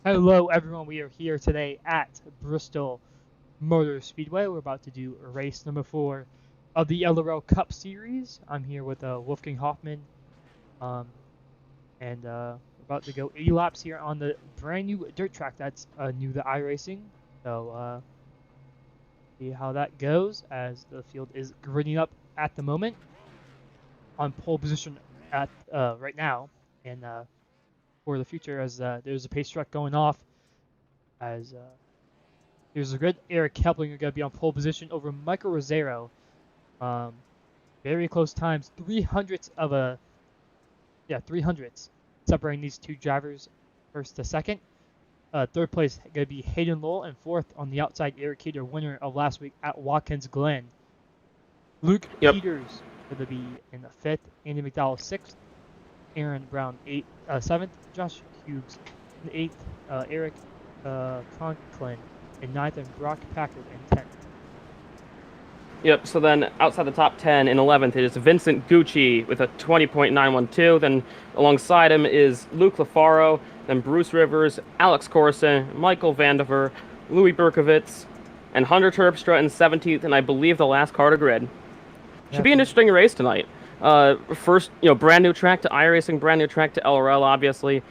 Hello, everyone. We are here today at Bristol Motor Speedway. We're about to do race number 4 of the LRL Cup Series. I'm here with Wolfgang Hoffman, um, and we're about to go 80 laps here on the brand new dirt track that's new to iRacing. So see how that goes as the field is griding up at the moment. On pole position at right now, and for the future as there's a pace truck going off as. Here's a grid. Eric Kepling are going to be on pole position over Michael Rosero. Very close times. 300ths separating these two drivers, first to second. Third place going to be Hayden Lowell, and fourth on the outside, Eric Keeter, winner of last week at Watkins Glen. Luke Peters going to be in the fifth. Andy McDowell sixth. Aaron Brown seventh. Josh Hughes in the eighth. Eric Conklin in 9th, and Brock Packard in 10th. Yep, so then outside the top 10 in 11th is Vincent Gucci with a 20.912. Then alongside him is Luke LaFaro, then Bruce Rivers, Alex Corson, Michael Vandiver, Louis Berkowitz, and Hunter Terpstra in 17th, and I believe the last car to grid. Should be an interesting race tonight. First, brand new track to iRacing, brand new track to LRL, obviously.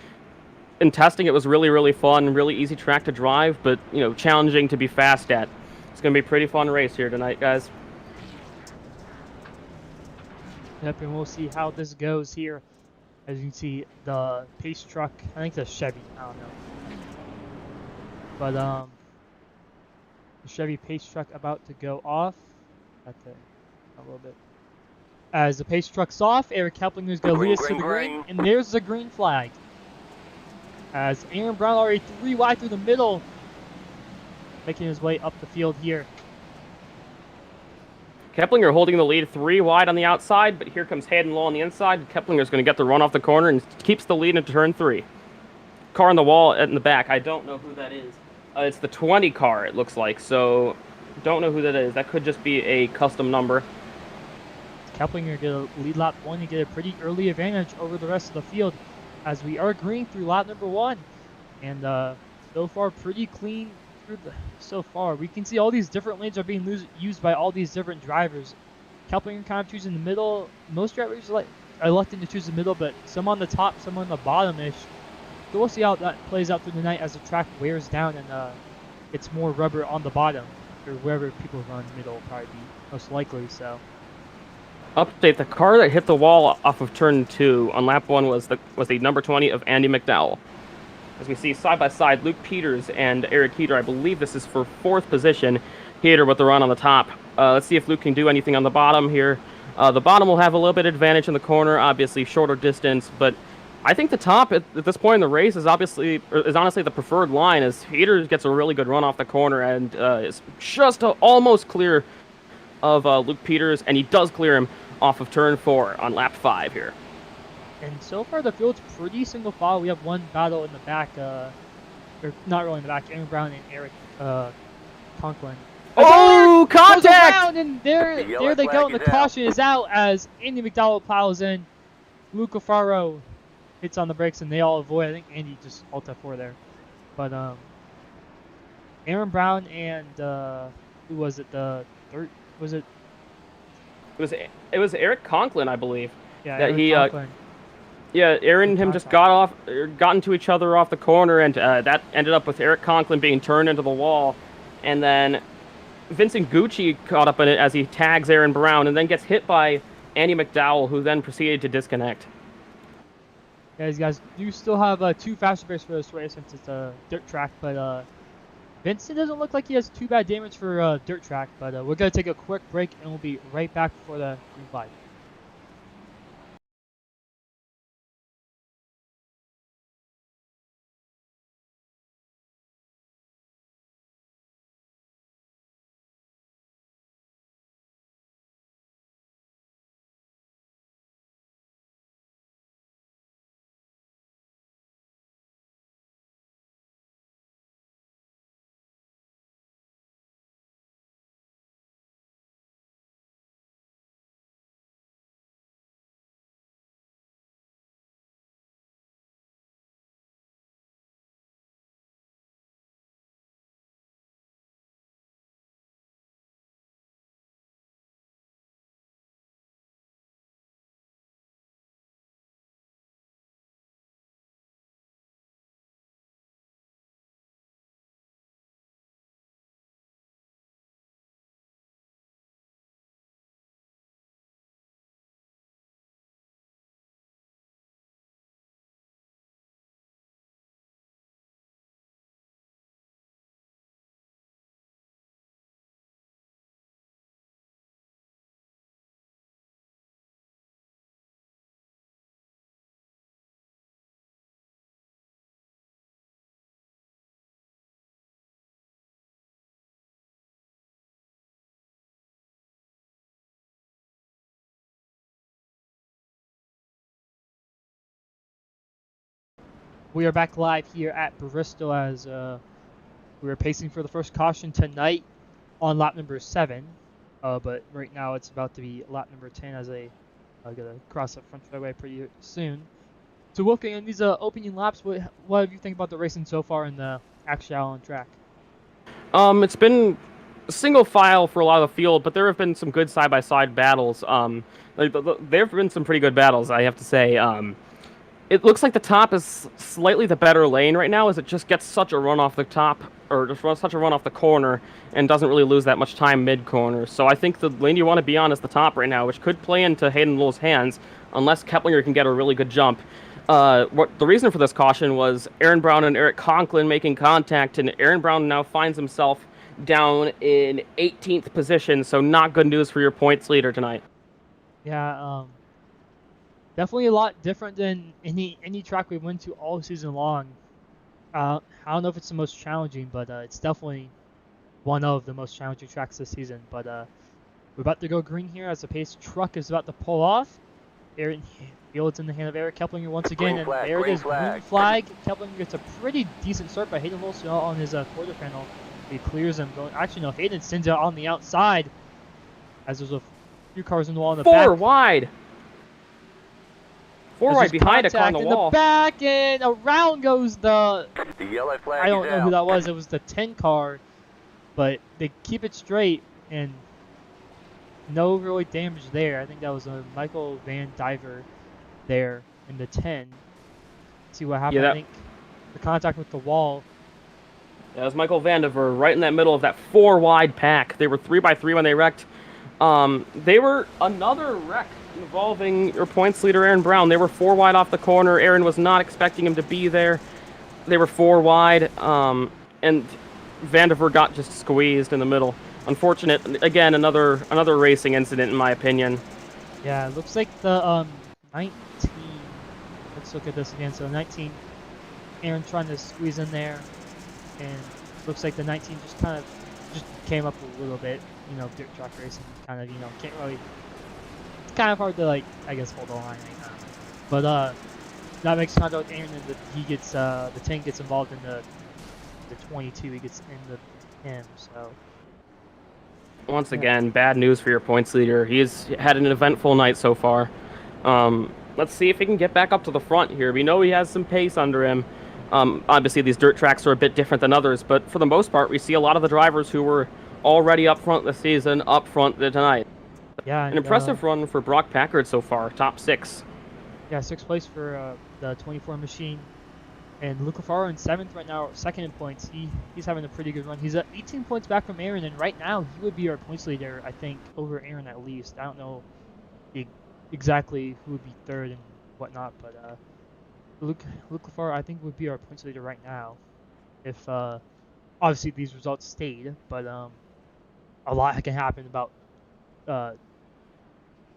In testing, it was really, really fun, really easy track to drive, but, challenging to be fast at. It's going to be a pretty fun race here tonight, guys. Yep, and we'll see how this goes here. As you can see, the pace truck, I think it's a Chevy, I don't know. But, the Chevy pace truck about to go off. A little bit. As the pace truck's off, Eric Kepling is going to lead us to the green, and there's the green flag. As Aaron Brown already 3 wide through the middle, making his way up the field here. Keplinger holding the lead 3 wide on the outside, but here comes Hayden Low on the inside. Keplinger's going to get the run off the corner and keeps the lead into turn 3. Car on the wall in the back, I don't know who that is. It's the 20 car, it looks like, so don't know who that is. That could just be a custom number. Keplinger get a lead lap 1 and get a pretty early advantage over the rest of the field as we are green through lap number 1. And so far, pretty clean so far. We can see all these different lanes are being used by all these different drivers. Keplinger kind of choosing the middle. Most drivers are electing to choose the middle, but some on the top, some on the bottom-ish. So we'll see how that plays out through the night as the track wears down and it's more rubber on the bottom, or wherever people run middle will probably be most likely. So. Update: the car that hit the wall off of turn 2 on lap 1 was the number 20 of Andy McDowell. As we see side by side, Luke Peters and Eric Heater. I believe this is for 4th position. Heater with the run on the top. Let's see if Luke can do anything on the bottom here. The bottom will have a little bit of advantage in the corner, obviously shorter distance, but I think the top at this point in the race is honestly the preferred line, as Heater gets a really good run off the corner and is just almost clear of Luke Peters, and he does clear him off of turn 4 on lap 5 here. And so far, the field's pretty single file. We have one battle in the back, or not really in the back, Aaron Brown and Eric Conklin. Oh, contact! And there they go, and the caution is out as Andy McDowell plows in. Luke Alfaro hits on the brakes, and they all avoid. I think Andy just Alta 4 there. But Aaron Brown and who was it? The third was it? It was Eric Conklin, I believe. Yeah, Eric Conklin. Yeah, Aaron and him just got into each other off the corner, and that ended up with Eric Conklin being turned into the wall. And then Vincent Gucci caught up in it as he tags Aaron Brown and then gets hit by Andy McDowell, who then proceeded to disconnect. Yeah, these guys do still have 2 faster breaks for this race since it's a dirt track, but Vincent doesn't look like he has too bad damage for dirt track. But we're going to take a quick break, and we'll be right back before the green flag. We are back live here at Bristol as we are pacing for the first caution tonight on lap number 7. But right now it's about to be lap number 10 as I gotta cross the front straightaway pretty soon. So Wolfgang, in these opening laps, what have you think about the racing so far in the actual on track? It's been single file for a lot of the field, but there have been some good side-by-side battles. There have been some pretty good battles, I have to say. It looks like the top is slightly the better lane right now, as it just gets such a run off the top, or just such a run off the corner, and doesn't really lose that much time mid-corner. So I think the lane you want to be on is the top right now, which could play into Hayden Little's hands, unless Keplinger can get a really good jump. The reason for this caution was Aaron Brown and Eric Conklin making contact, and Aaron Brown now finds himself down in 18th position, so not good news for your points leader tonight. Yeah, definitely a lot different than any track we went to all season long. I don't know if it's the most challenging, but it's definitely one of the most challenging tracks this season. But we're about to go green here as the pace truck is about to pull off. Aaron Field's in the hand of Eric Keplinger once again, and there it is, green flag. Keplinger gets a pretty decent start by Hayden Wilson on his quarter panel. He clears him. Actually, no, Hayden sends it on the outside as there's a few cars in the wall in the back. Four wide behind a car on the wall. In the back, and around goes the yellow flag. I don't know who that was. It was the 10 car, but they keep it straight and no really damage there. I think that was a Michael Van Diver there in the 10. See what happened. Yeah, I think the contact with the wall. That was Michael Vandiver right in that middle of that 4 wide pack. They were 3x3 when they wrecked. They were another wreck involving your points leader, Aaron Brown. They were 4 wide off the corner. Aaron was not expecting him to be there. They were 4 wide, and Vandiver got just squeezed in the middle. Unfortunate. Again, another racing incident, in my opinion. Yeah, it looks like the 19. Let's look at this again. So 19, Aaron trying to squeeze in there, and looks like the 19 just came up a little bit. You know, dirt track racing kind of, can't really. It's kind of hard to I guess hold the line right now. But that makes contact with Aaron, and he gets the 10 gets involved in the 22. He gets in him. So once again, bad news for your points leader. He's had an eventful night so far. Let's see if he can get back up to the front here. We know he has some pace under him. Obviously, these dirt tracks are a bit different than others, but for the most part, we see a lot of the drivers who were already up front this season up front tonight. Yeah, an impressive run for Brock Packard so far, top 6. Yeah, 6th place for the 24 machine. And Luke Lafaro in 7th right now, 2nd in points. He's having a pretty good run. He's at 18 points back from Aaron, and right now he would be our points leader, I think, over Aaron at least. I don't know exactly who would be 3rd and whatnot, but Luke Lafaro, I think, would be our points leader right now. If obviously these results stayed, but a lot can happen about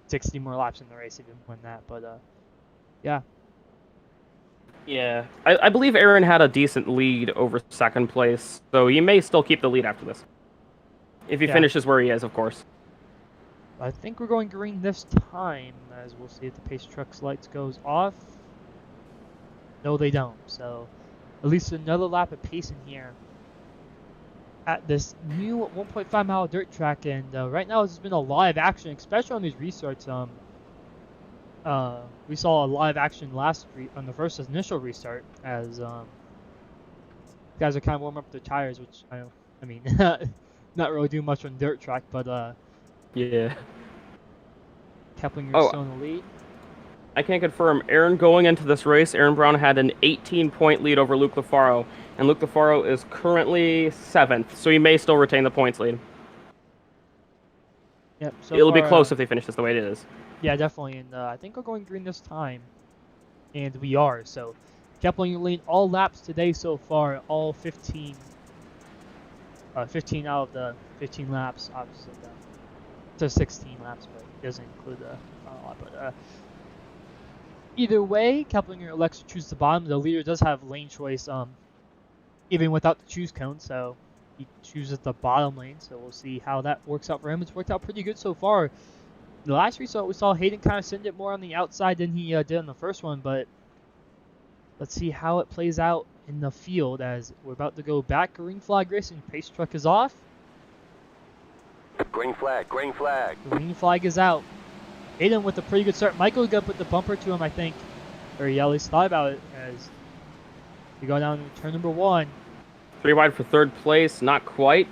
60 more laps in the race if you win that. But yeah. Yeah, I believe Aaron had a decent lead over 2nd place, so he may still keep the lead after this. If he finishes where he is, of course. I think we're going green this time, as we'll see if the pace truck's lights goes off. No, they don't. So at least another lap of pace in here at this new 1.5 mile dirt track, and right now there's been a lot of action, especially on these restarts. We saw a lot of action on the first initial restart as guys are kind of warming up their tires, which I mean, not really doing much on dirt track, but yeah. Keplinger's still in the lead. I can confirm, Aaron going into this race, Aaron Brown had an 18-point lead over Luke Lafaro, and Luke Lafaro is currently 7th, so he may still retain the points lead. Yep. So it'll be close if they finish this the way it is. Yeah, definitely, and I think we're going green this time, and we are. So Keplinger lead all laps today so far, all 15 out of the 15 laps, obviously. To 16 laps, but it doesn't include the final lap. But either way, Keplinger elects to choose the bottom. The leader does have lane choice, even without the choose cone, so he chooses the bottom lane. So we'll see how that works out for him. It's worked out pretty good so far. The last result we saw Hayden kind of send it more on the outside than he did on the first one, but Let's see how it plays out in the field as we're about to go back. Green flag racing. Pace truck is off. Green flag, green flag. Green flag is out. Aiden with a pretty good start. Michael's going to put the bumper to him, I think. Or he at least thought about it as we go down to turn number 1. 3 wide for third place, not quite.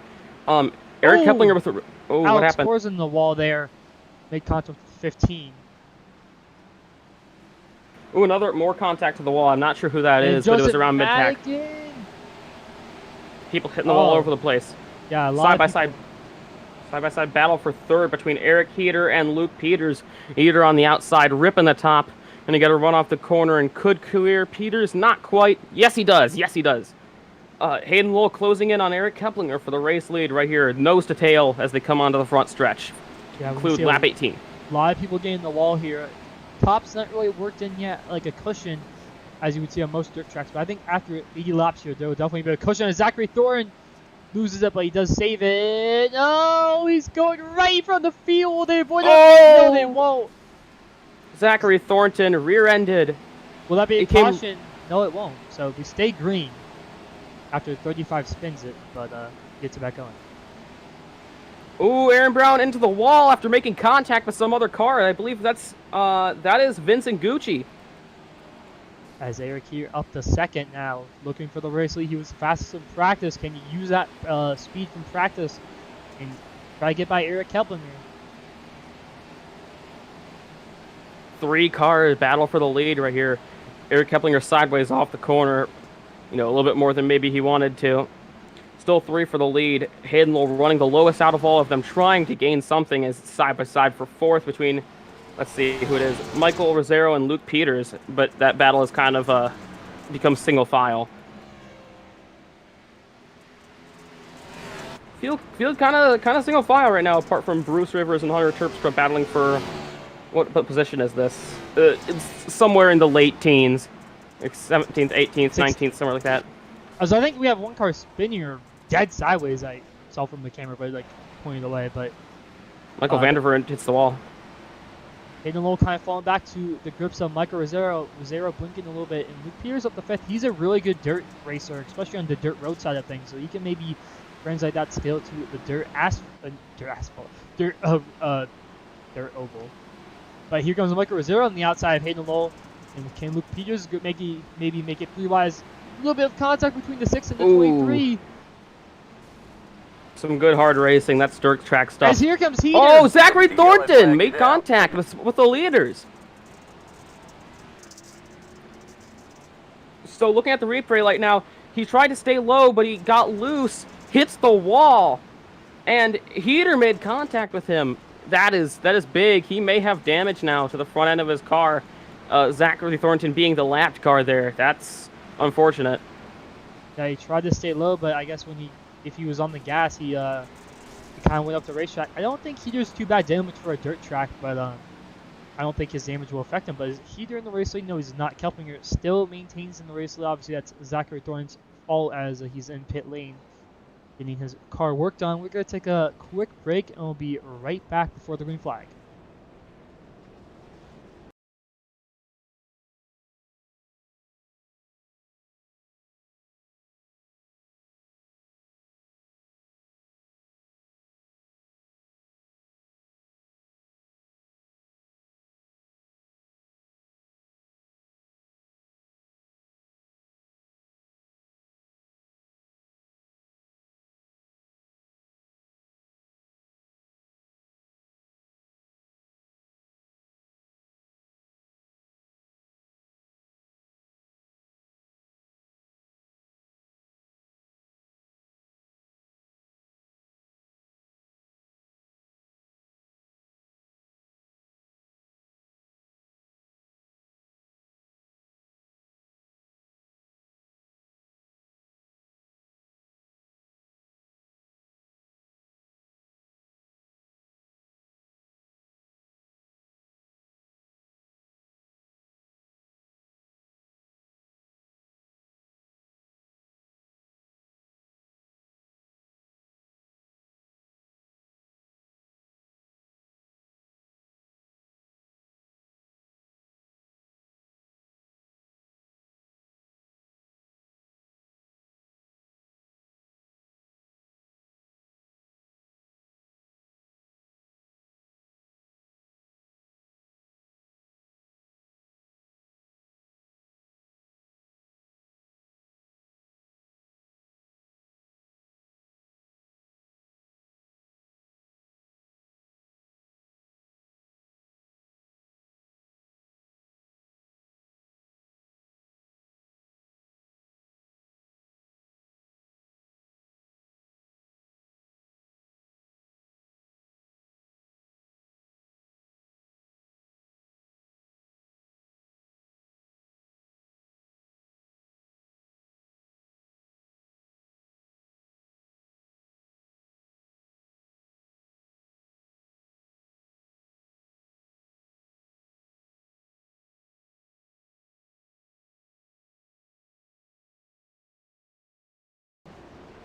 Eric Keplinger with the... Oh, Alex what happened? scores in the wall there. Made contact with 15. Ooh, more contact to the wall. I'm not sure who that is, but it was around mid-tack. People hitting the wall all over the place. Yeah, a lot Side-by-side battle for third between Eric Heater and Luke Peters. Heater on the outside, ripping the top. And he got to run off the corner and could clear Peters. Not quite. Yes, he does. Yes, he does. Hayden Lowell closing in on Eric Keplinger for the race lead right here. Nose to tail as they come onto the front stretch. Yeah, include lap 18. A lot of people getting the wall here. Top's not really worked in yet like a cushion, as you would see on most dirt tracks. But I think after 80 laps here, there will definitely be a cushion. And Zachary Thornton loses it, but he does save it. Oh, he's going right from the field. They avoid it. No, they won't. Zachary Thornton rear-ended. Will that be a caution? No, it won't. So we stay green after 35 spins it, but gets it back going. Ooh, Aaron Brown into the wall after making contact with some other car. I believe that is Vincent Gucci. As Eric here up to second now, looking for the race lead. He was fastest in practice. Can you use that speed from practice and try to get by Eric Keplinger? 3 car battle for the lead right here. Eric Keplinger sideways off the corner. You know, a little bit more than maybe he wanted to. Still 3 for the lead. Hayden Lowell running the lowest out of all of them, trying to gain something as side-by-side for 4th between, let's see who it is, Michael Rosero and Luke Peters. But that battle has kind of become single file. Field kind of single file right now, apart from Bruce Rivers and Hunter Terpstra battling for, what position is this? It's somewhere in the late teens. Like 17th, 18th, 19th, somewhere like that. So I think we have one car spinning or dead sideways. I saw from the camera, but like pointed away. But Michael Vanderveren hits the wall. Hayden Lowell kind of falling back to the grips of Michael Rosero. Rosero blinking a little bit, and Luke Peters up the 5th. He's a really good dirt racer, especially on the dirt road side of things. So he can maybe translate that skill to the dirt oval. But here comes Michael Rosero on the outside of Hayden Lowell. And can Luke Peters maybe make it 3 wides? A little bit of contact between the 6 and the 23. Some good hard racing. That's dirt track stuff. As here comes Heater. Oh, Zachary Thornton made contact with the leaders. So looking at the replay right now, he tried to stay low, but he got loose, hits the wall, and Heater made contact with him. That is big. He may have damage now to the front end of his car. Zachary Thornton being the lapped car there. That's unfortunate. Yeah, he tried to stay low, but I guess if he was on the gas, he kind of went up the racetrack. I don't think Heater's too bad damage for a dirt track, but I don't think his damage will affect him. But is Heater in the race lead? No, he's not. Keplinger still maintains in the race lead. Obviously, that's Zachary Thornton's fault as he's in pit lane getting his car worked on. We're going to take a quick break, and we'll be right back before the green flag.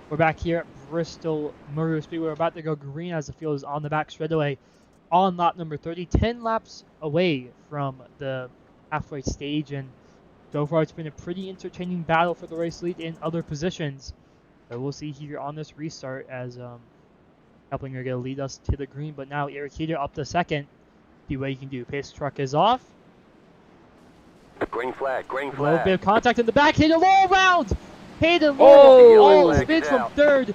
We're back here at Bristol Motor Speedway. We're about to go green as the field is on the back straightaway on lap number 30. 10 laps away from the halfway stage, and so far it's been a pretty entertaining battle for the race lead in other positions. But we'll see here on this restart as Keplinger going to lead us to the green, but now Eric Heater up to second. See what he can do. Pace truck is off. Green flag, green A flag. little bit of contact in the back. Hayden Lowe around. Hayden Lowe spins from third.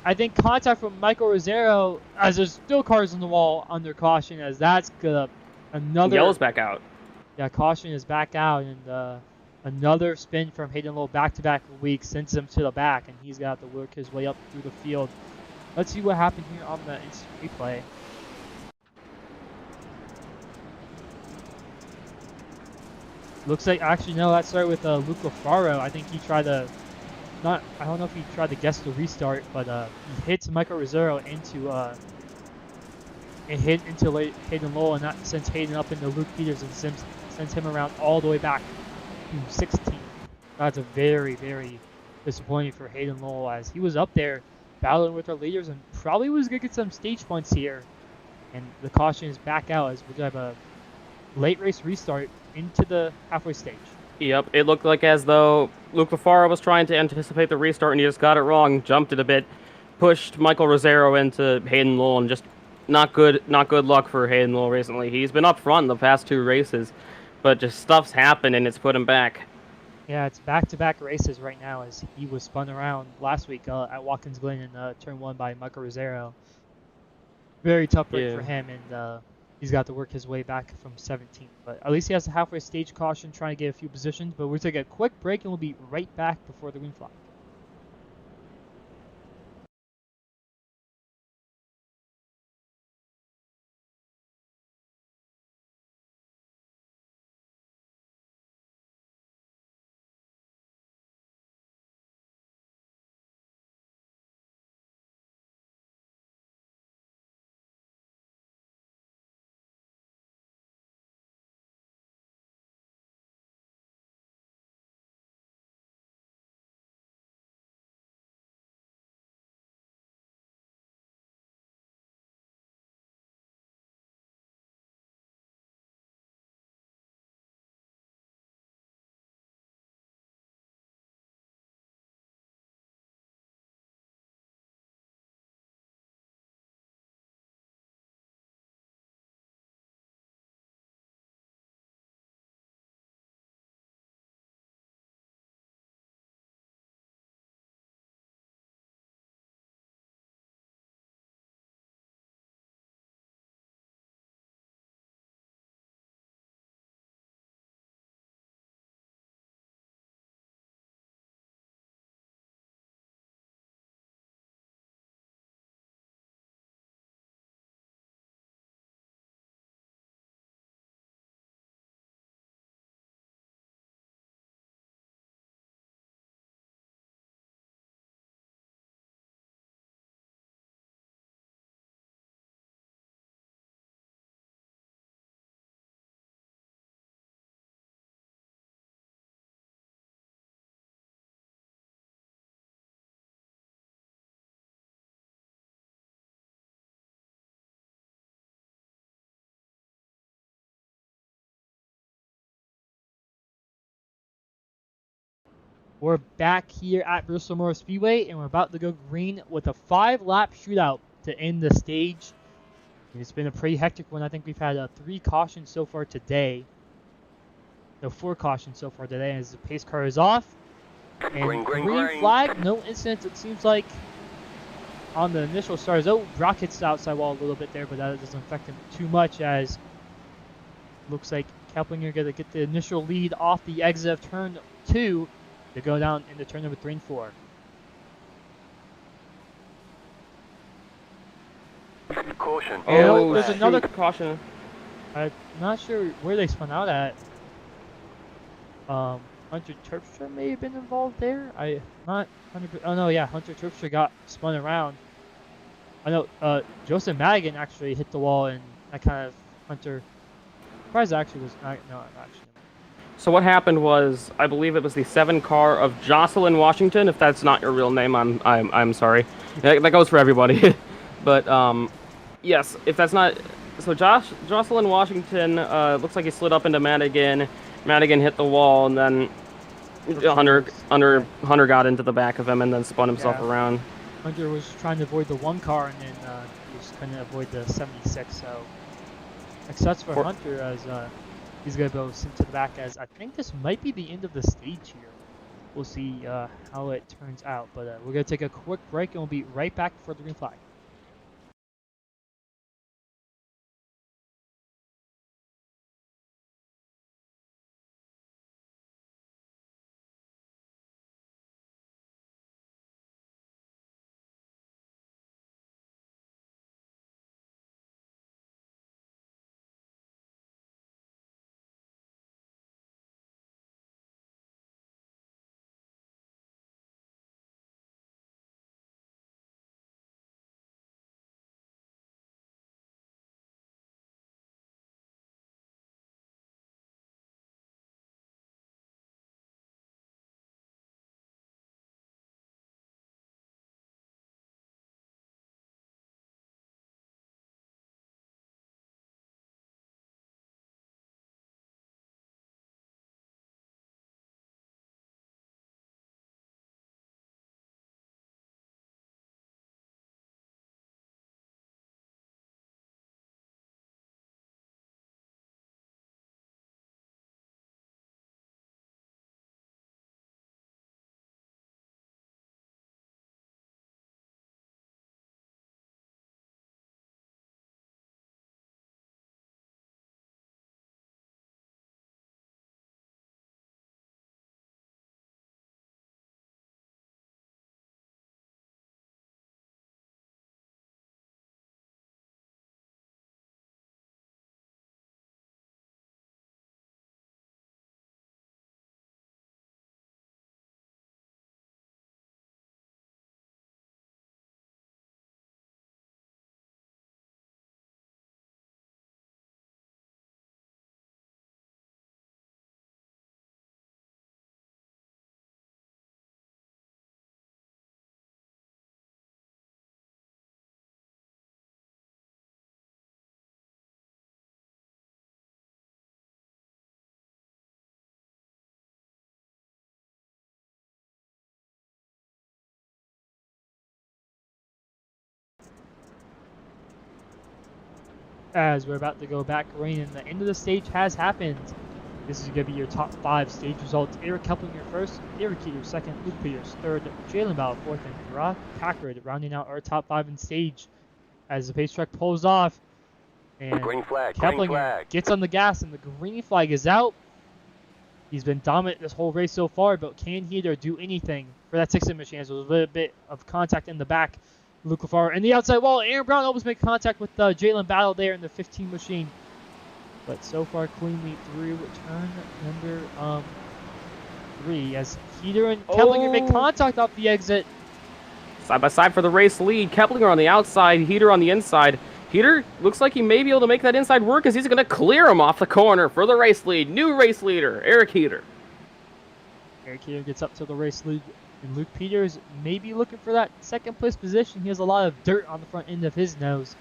I think contact from Michael Rosero as there's still cars on the wall under caution, as that's gonna another. Yellow's back out. Yeah, caution is back out, and another spin from Hayden Lowe back-to-back weeks sends him to the back, and he's got to work his way up through the field. Let's see what happened here on the instant replay. Looks like, actually, no, that started with Luca Faro. I think he tried to, I don't know if he tried to guess the restart, but he hits Michael Rosero into Hayden Lowe, and that sends Hayden up into Luke Peters and sends him around all the way back to 16. That's a very, very disappointing for Hayden Lowe, as he was up there battling with our leaders and probably was going to get some stage points here. And the caution is back out as we have a late race restart into the halfway stage. Yep, it looked like as though Luke Lafaro was trying to anticipate the restart and he just got it wrong, jumped it a bit, pushed Michael Rosero into Hayden Lowell, and just not good luck for Hayden Lowell recently. He's been up front in the past 2 races, but just stuff's happened and it's put him back. Yeah, it's back-to-back races right now as he was spun around last week at Watkins Glen in turn 1 by Michael Rosero. Very tough break for him, and he's got to work his way back from 17th. But at least he has a halfway stage caution trying to get a few positions. But we'll take a quick break and we'll be right back before the green flag. We're back here at Bristol Motor Speedway, and we're about to go green with a 5-lap shootout to end the stage. And it's been a pretty hectic one. I think we've had 3 cautions so far today. No, 4 cautions so far today as the pace car is off. And green flag, no incidents it seems like on the initial start. Oh, Brock hits the outside wall a little bit there, but that doesn't affect him too much, as looks like Keplinger going to get the initial lead off the exit of turn 2 to go down into turn number 3 and 4. Caution. Oh, there's another caution. I'm not sure where they spun out at. Hunter Terpstra may have been involved there. I'm not 100%. Oh no, yeah, Hunter Terpstra got spun around. I know Joseph Madigan actually hit the wall, and that kind of Hunter. Surprised actually was not, no, actually. So what happened was, I believe it was the 7 car of Jocelyn Washington. If that's not your real name, I'm sorry. That goes for everybody. But yes, if that's not, so Jocelyn Washington looks like he slid up into Madigan. Madigan hit the wall, and then Hunter got into the back of him and then spun himself around. Hunter was trying to avoid the 1 car, and then he was trying to avoid the 76. So it sucks for Hunter as he's gonna go sent to the back. As I think this might be the end of the stage here. We'll see how it turns out. But we're gonna take a quick break, and we'll be right back for the green flag. As we're about to go back green, and the end of the stage has happened. This is going to be your top 5 stage results. Eric Keplinger first, Eric Keeter second, Luke Peters third, Jalen Bauer fourth, and Brock Packard rounding out our top 5 in stage. As the pace truck pulls off, and green flag, Keplinger gets on the gas, and the green flag is out. He's been dominant this whole race so far, but can he do anything for that 6-inch machine? There's a little bit of contact in the back. Luke Lafar and the outside wall. Aaron Brown almost made contact with Jalen Battle there in the 15 machine. But so far cleanly through turn number 3 as Heater and Keplinger make contact off the exit. Side by side for the race lead. Keplinger on the outside, Heater on the inside. Heater looks like he may be able to make that inside work as he's going to clear him off the corner for the race lead. New race leader, Eric Heater. Eric Heater gets up to the race lead. And Luke Peters may be looking for that 2nd place position. He has a lot of dirt on the front end of his nose.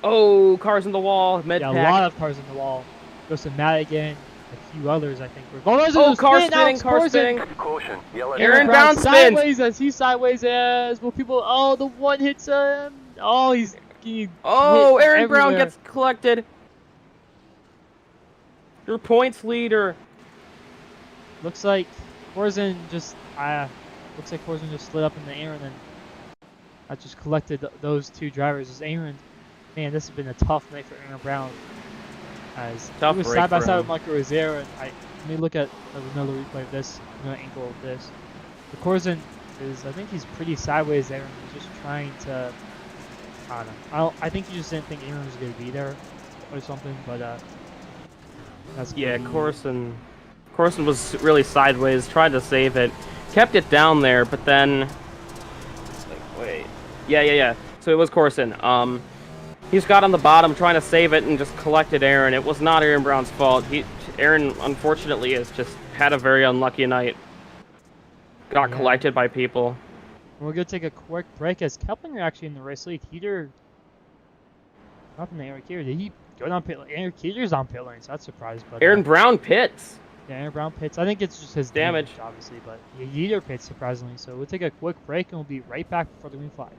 Oh, cars in the wall. Med yeah, pack. A lot of cars in the wall. Goes to Madigan, a few others, I think. Car spinning, car spinning. Caution, yellow. Aaron Brown spins. Sideways as he's sideways as well. People. Oh, the one hits him. Oh, he's. Aaron Brown gets collected. Your points leader. Looks like Corzin just. Looks like Corzin just slid up in the air and then I just collected those 2 drivers. As Aaron, man, this has been a tough night for Aaron Brown. As tough he was side by side with Michael Rosero, and let me look at another replay of this, another angle of this. The Corzin is, I think he's pretty sideways there, and he's just trying to. I don't know. I think he just didn't think Aaron was going to be there or something, but that's Corzin was really sideways, tried to save it. Kept it down there, but then wait. Yeah. So it was Corzin. He's got on the bottom trying to save it and just collected Aaron. It was not Aaron Brown's fault. Aaron, unfortunately, has just had a very unlucky night. Got Yeah. collected by people. We're gonna take a quick break as Keplinger actually in the race lead. Heater, nothing to Eric Heater. Did he go down pit lane? Eric Heater's on pit lane, so that's a surprise. But Aaron Brown pits. yeah, Aaron Brown pits. I think it's just his Damage. obviously, but yeah, Heater pits surprisingly. So we'll take a quick break and we'll be right back before the green flag.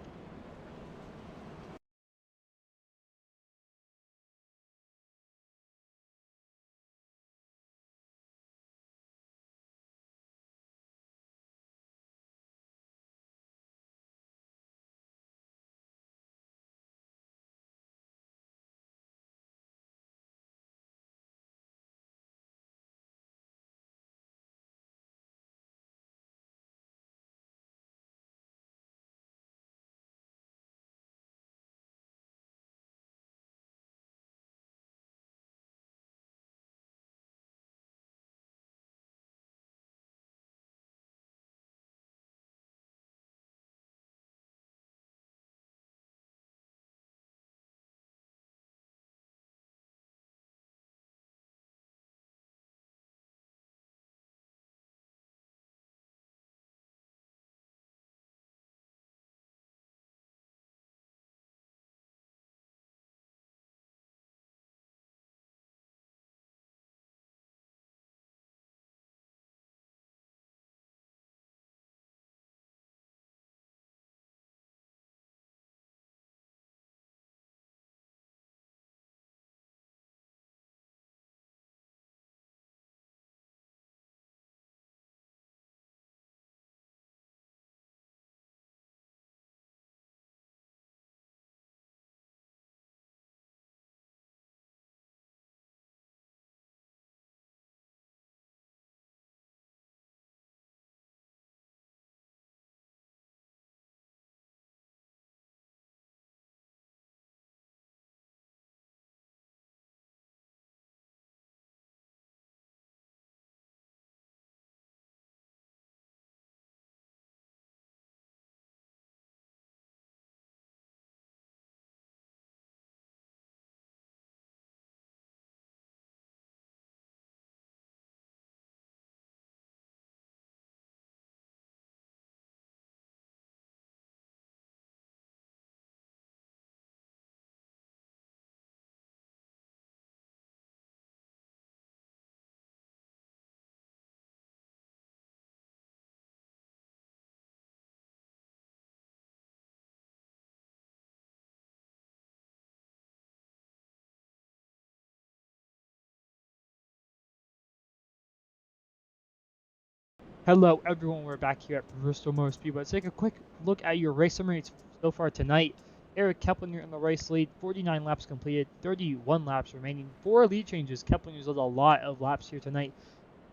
Hello everyone, we're back here at Bristol Motor Speedway. Let's take a quick look at your race summaries so far tonight. Eric Keplinger in the race lead, 49 laps completed, 31 laps remaining, 4 lead changes. Keplinger's led a lot of laps here tonight.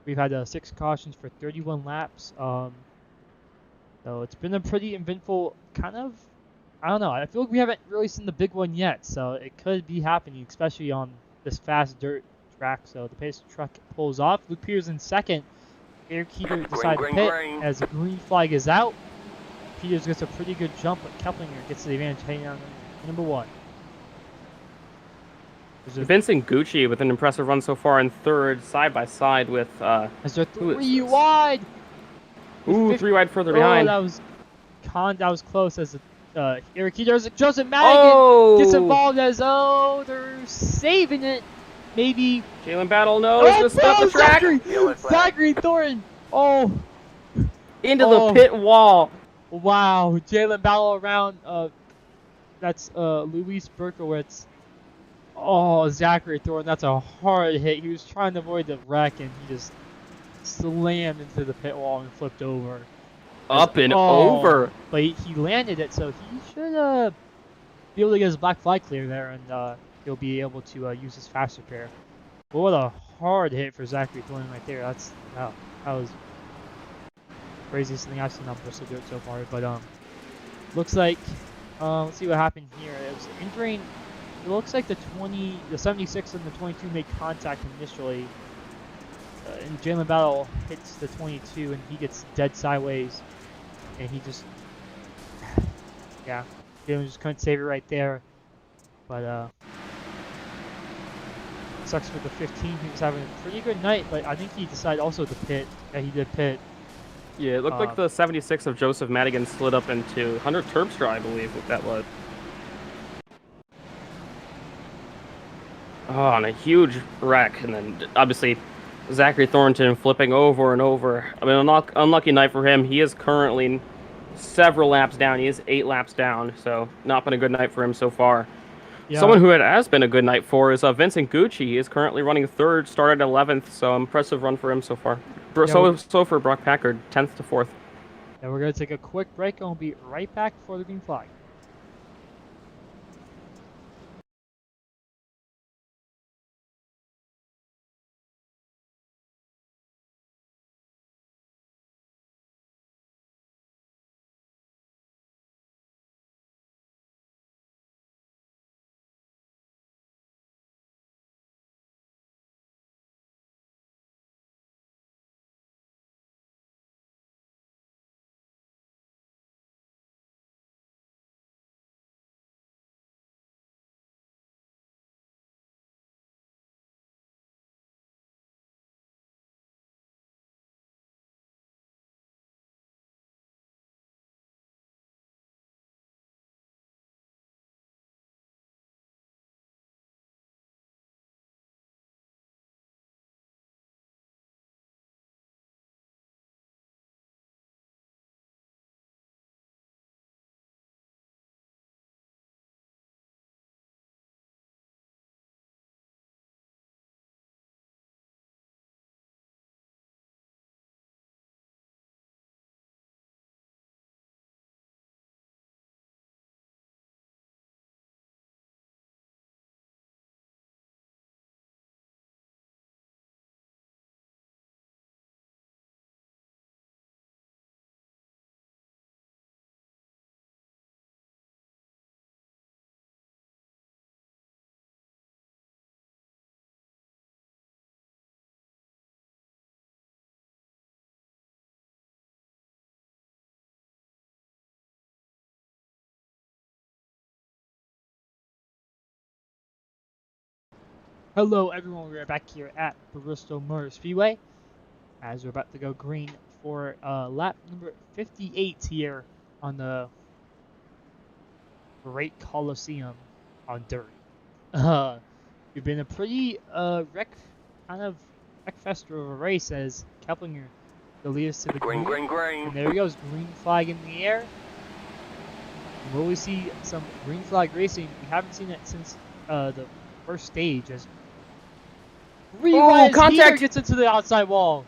We've had 6 cautions for 31 laps. So it's been a pretty eventful kind of, I don't know, I feel like we haven't really seen the big one yet, so it could be happening, especially on this fast dirt track. So the pace truck pulls off. Luke Peters in second. Eric Heater decided to pit as the green flag is out. Peters gets a pretty good jump, but Keplinger gets the advantage heading down number 1. Vincent Gucci with an impressive run so far in third, side by side with. Is there 3 wide? Ooh, 3 wide further behind. That was close as Eric Heater. Joseph Madigan gets involved as they're saving it. Maybe Jalen Battle knows to stop the track. Zachary Thornton. Into the pit wall. Wow, Jalen Battle around. That's Luis Berkowitz. Oh, Zachary Thornton. That's a hard hit. He was trying to avoid the wreck and he just slammed into the pit wall and flipped over. Up and over. But he landed it, so he should be able to get his black flag clear there and he'll be able to use his fast repair. But what a hard hit for Zachary Thornton right there. That was craziest thing I've seen on Bristol Dirt so far. But looks like let's see what happened here. It was entering. It looks like the 76 and the 22 made contact initially, and Jalen Battle hits the 22 and he gets dead sideways, and he just Jalen just couldn't save it right there. But let's sucks for the 15. He was having a pretty good night, but I think he decided also to pit. Yeah, he did pit. Yeah, it looked like the 76 of Joseph Madigan slid up into Hunter Terpstra, I believe what that was. Oh, and a huge wreck, and then obviously Zachary Thornton flipping over and over. I mean, unlucky night for him. He is currently several laps down. He is 8 laps down, so not been a good night for him so far. Yeah. Someone who it has been a good night for is Vincent Gucci. He is currently running 3rd, started 11th, so impressive run for him so far. So for Brock Packard, 10th to 4th. Yeah, we're going to take a quick break, and we'll be right back for the green flag. Hello, everyone. We're back here at Bristol Motor Speedway as we're about to go green for lap number 58 here on the Great Coliseum on dirt. We've been a pretty wreck fest of a race as Keplinger the lead us to the green. And there he goes, green flag in the air. Will we see some green flag racing? We haven't seen it since the first stage as contact! Heater gets into the outside wall.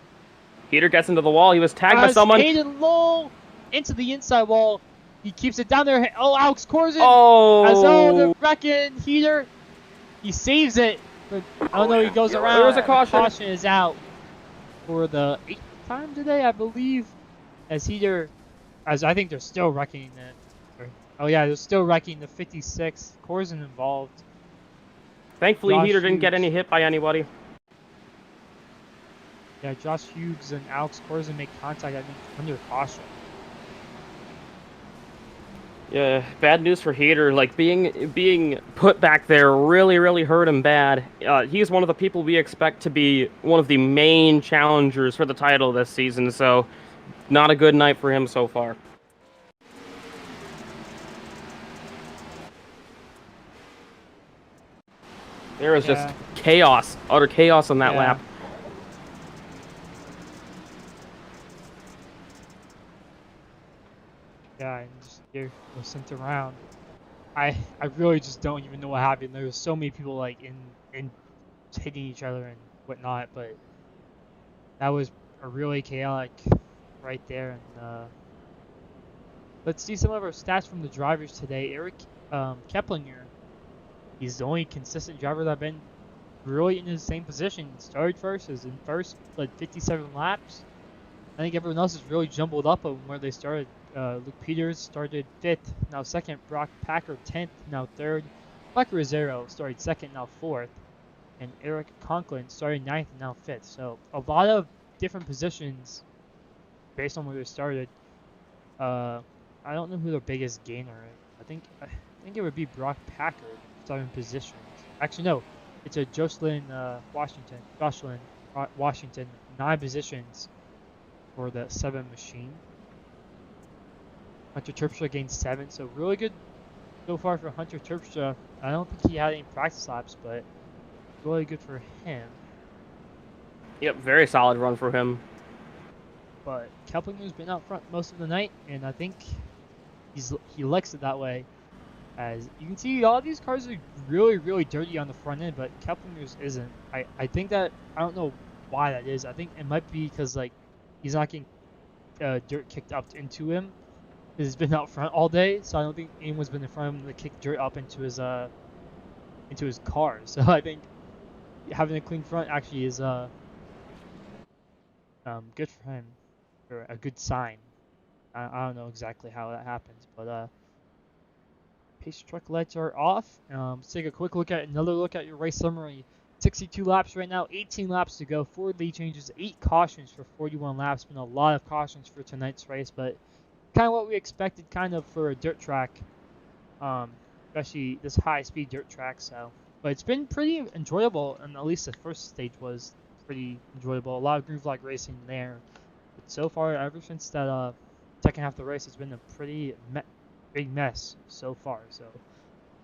Heater gets into the wall. He was tagged by someone. Hayden Lowell into the inside wall. He keeps it down there. Oh, Alex Corzin. Oh! The wrecking Heater. He saves it. But, oh no, he goes around. There was a caution. The caution is out for the 8th time today, I believe. As I think they're still wrecking it. Oh yeah, they're still wrecking the 56. Corzin involved. Thankfully, Heater didn't get any hit by anybody. Yeah, Josh Hughes and Alex Corzin make contact, I think, under caution. Yeah, bad news for Heater. Like, being put back there really hurt him bad. He's one of the people we expect to be one of the main challengers for the title this season, so not a good night for him so far. There was just chaos, utter chaos on that lap. Yeah, and just was sent around. I really just don't even know what happened. There was so many people like in hitting each other and whatnot, but that was a really chaotic right there. And let's see some of our stats from the drivers today. Eric Keplinger, he's the only consistent driver that's been really in the same position. Started first, is in first, led 57 laps. I think everyone else is really jumbled up on where they started. Luke Peters started 5th, now 2nd. Brock Packard 10th, now 3rd. Mike Rosero started 2nd, now 4th. And Eric Conklin started 9th, and now 5th. So a lot of different positions based on where they started. I don't know who their biggest gainer is. I think it would be Brock Packard starting positions. Actually, no. It's a Jocelyn Washington. 9 positions for the 7 machine. Hunter Terpstra gained 7, so really good so far for Hunter Terpstra. I don't think he had any practice laps, but really good for him. Yep, very solid run for him. But Keplinger's been out front most of the night, and I think he likes it that way. As you can see, all of these cars are really, really dirty on the front end, but Keplinger's isn't. I think that, I don't know why that is. I think it might be because, like, he's not getting dirt kicked up into him. He's been out front all day, so I don't think anyone's been in front of him to kick dirt up into his car. So I think having a clean front actually is good for him, or a good sign. I don't know exactly how that happens, but pace truck lights are off. Let's take a quick look at your race summary. 62 laps right now, 18 laps to go, 4 lead changes, 8 cautions for 41 laps. Been a lot of cautions for tonight's race, but kind of what we expected kind of for a dirt track, especially this high-speed dirt track. So, but it's been pretty enjoyable, and at least the first stage was pretty enjoyable. A lot of groove-like racing there. But so far, ever since that second half of the race, it's been a pretty big mess so far. So,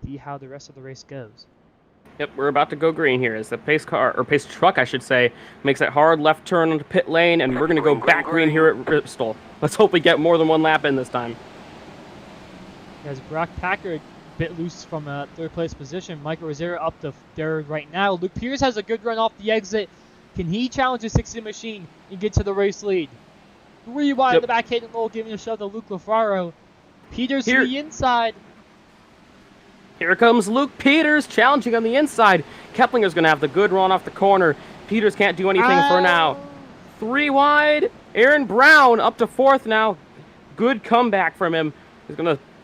see how the rest of the race goes. Yep, we're about to go green here as the pace car, or pace truck, I should say, makes that hard left turn onto pit lane, and we're going to go back green here at Bristol. Let's hope we get more than 1 lap in this time. As Brock Packard a bit loose from a 3rd place position. Michael Rosero up to 3rd right now. Luke Peters has a good run off the exit. Can he challenge the 60 machine and get to the race lead? 3 wide in the back, Hayden Lowell giving a shove to Luke Lafaro. Peters to the inside. Here comes Luke Peters challenging on the inside. Keplinger's going to have the good run off the corner. Peters can't do anything for now. 3 wide. Aaron Brown up to 4th now. Good comeback from him.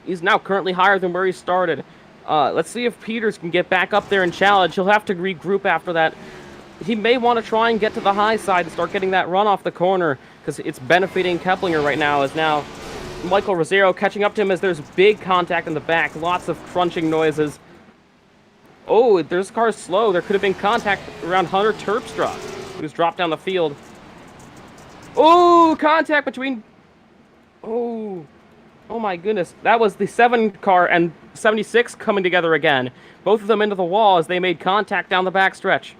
He's now currently higher than where he started. Let's see if Peters can get back up there and challenge. He'll have to regroup after that. He may want to try and get to the high side and start getting that run off the corner because it's benefiting Keplinger right now, as now Michael Rosero catching up to him as there's big contact in the back. Lots of crunching noises. Oh, there's cars slow. There could have been contact around Hunter Terpstra, who's dropped down the field. Oh, contact between... Oh my goodness. That was the 7 car and 76 coming together again. Both of them into the wall as they made contact down the backstretch.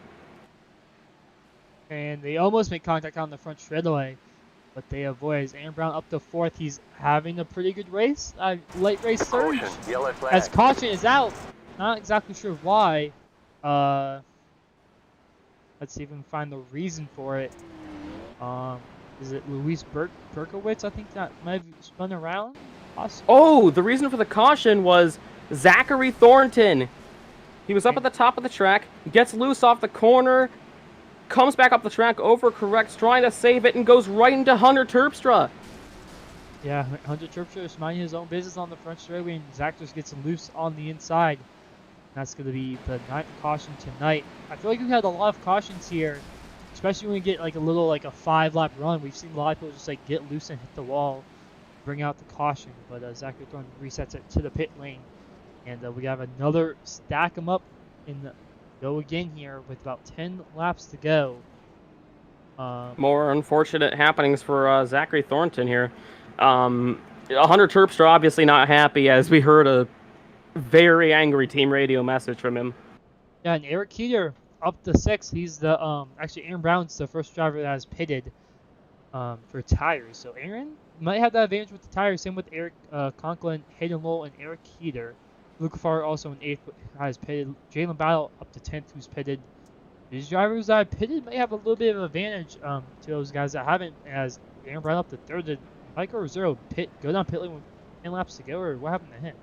And they almost make contact on the front straightaway, but they avoid. Aaron Brown up to 4th. He's having a pretty good race. Late race surge. As caution is out. Not exactly sure why. Let's see if we can find the reason for it. Is it Luis Berkowitz? I think that might have spun around. Possibly. Oh, the reason for the caution was Zachary Thornton. He was up at the top of the track, gets loose off the corner, comes back up the track, overcorrects, trying to save it, and goes right into Hunter Terpstra. Yeah, Hunter Terpstra is minding his own business on the front straightaway, and Zach just gets loose on the inside. That's going to be the 9th caution tonight. I feel like we've had a lot of cautions here, especially when we get like a 5-lap run. We've seen a lot of people just like get loose and hit the wall, bring out the caution. But Zachary Thornton resets it to the pit lane, and we have another stack 'em up in the go again here with about 10 laps to go. More unfortunate happenings for Zachary Thornton here. Hunter Terpstra obviously not happy, as we heard a very angry team radio message from him. Yeah, and Eric Keeter up to 6th. He's the actually Aaron Brown's the first driver that has pitted for tires. So Aaron might have that advantage with the tires. Same with Eric Conklin, Hayden Lowell, and Eric Keeter. Luke Farr also in 8th has pitted. Jalen Battle up to 10th who's pitted. These drivers that have pitted may have a little bit of advantage to those guys that haven't, as Aaron Brown up to 3rd. Did Michael Rosero go down pit lane with 10 laps to go, or what happened to him?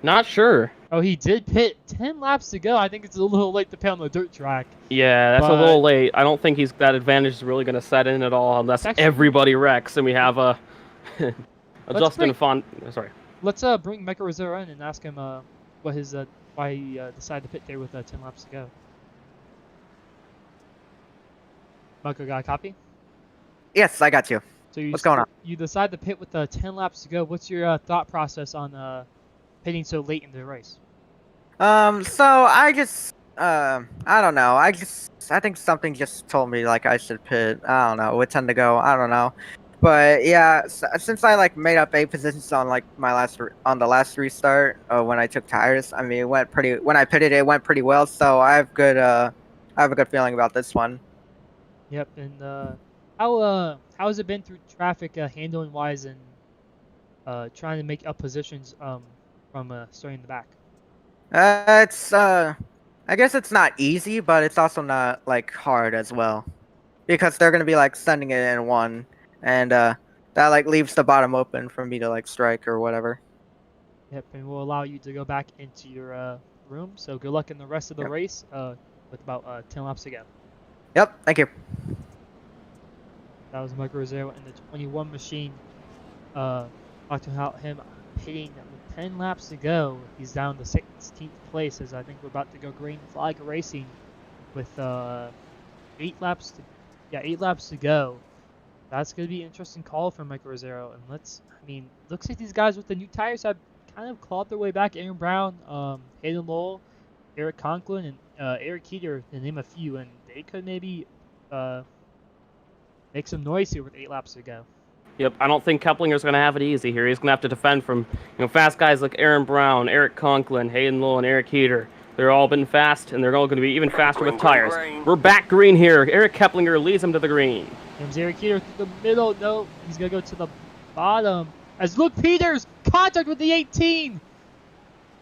Not sure. Oh, he did pit 10 laps to go. I think it's a little late to pit on the dirt track. Yeah, that's a little late. I don't think that advantage is really going to set in at all unless everybody wrecks and we have a Justin Font. Sorry. Let's bring Michael Rosero in and ask him what his why he decided to pit there with 10 laps to go. Michael, got a copy? Yes, I got you. So what's going on? You decide to pit with 10 laps to go. What's your thought process on pitting so late in the race? So I just I don't know. I think something just told me like I should pit. I don't know. What time to go? I don't know. But yeah, since I like made up 8 positions on like on the last restart, when I took tires, I mean it went pretty. When I pitted, it went pretty well. So I have a good feeling about this one. Yep. And how has it been through traffic handling wise and trying to make up positions from starting in the back? It's I guess it's not easy, but it's also not like hard as well, because they're gonna be like sending it in one, and that like leaves the bottom open for me to like strike or whatever. Yep, and will allow you to go back into your room. So good luck in the rest of the Yep. race with about 10 laps to go. Yep. Thank you. That was Michael Rosero in the 21 machine. Talking about him pitting with 10 laps to go. He's down to 16th place as I think we're about to go green flag racing with 8 laps to go. That's going to be an interesting call from Michael Rosero. And looks like these guys with the new tires have kind of clawed their way back. Aaron Brown, Hayden Lowell, Eric Conklin, and Eric Keeter, to name a few. And they could maybe make some noise here with 8 laps to go. Yep, I don't think Keplinger's going to have it easy here. He's going to have to defend from fast guys like Aaron Brown, Eric Conklin, Hayden Lowell, and Eric Heater. They're all been fast, and they're all going to be even faster with tires. We're back green here. Eric Keplinger leads them to the green. Comes Eric Heater through the middle. No, he's going to go to the bottom. As Luke Peters, contact with the 18.